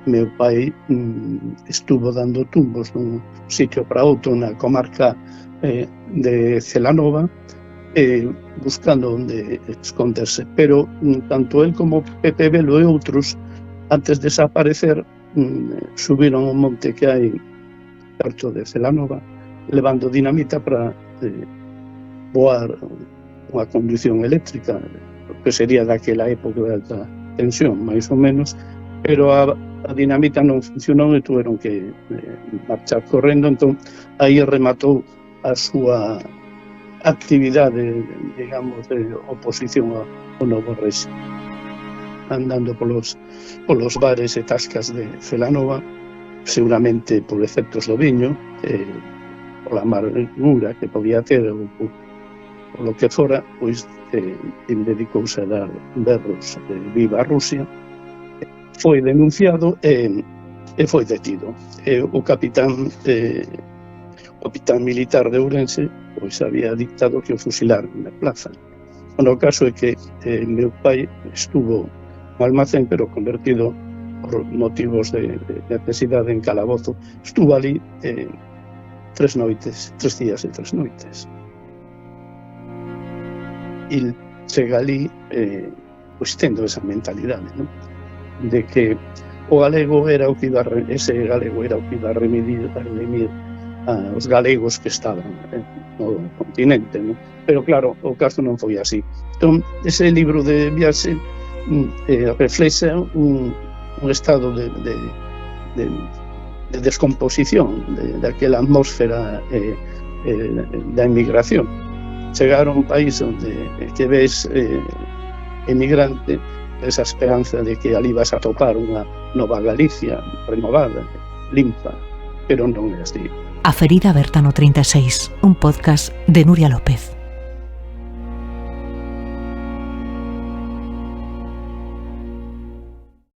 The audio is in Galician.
meu pai estuvo dando tumbos dun sitio para outro na comarca de Celanova, buscando onde esconderse, pero tanto el como Pepe Velo e outros, antes de desaparecer, subiron un monte que hai perto de Celanova, levando dinamita para voar unha conducción eléctrica, que sería daquela época de alta tensión, máis ou menos, pero a dinamita non funcionou e tuveron que marchar correndo. Entón, aí rematou a súa actividade, digamos, de oposición ao novo réxime, andando polos bares e tascas de Celanova, seguramente por efectos do viño, pola amargura que podía ter ou polo que fora, pois dedicouse a dar berros de viva Rusia. Foi denunciado e foi detido. O capitán militar de Ourense pois había dictado que o fusilaran na plaza. O caso é que meu pai estuvo no almacén, pero convertido por motivos de necesidade en calabozo. Estuvo ali 3 días e 3 noites. E chega ali pois tendo esa mentalidade, non? De que o galego era o que iba a remir aos galegos que estaban no continente, non? Pero claro, o caso non foi así. Entón, ese libro de viaxe reflexa un estado de descomposición daquela atmósfera da emigración. Chegar a un país onde que ves emigrante, esa esperanza de que ali vas a topar unha nova Galicia renovada, limpa, pero non é así. A ferida aberta no 36, un podcast de Nuria López.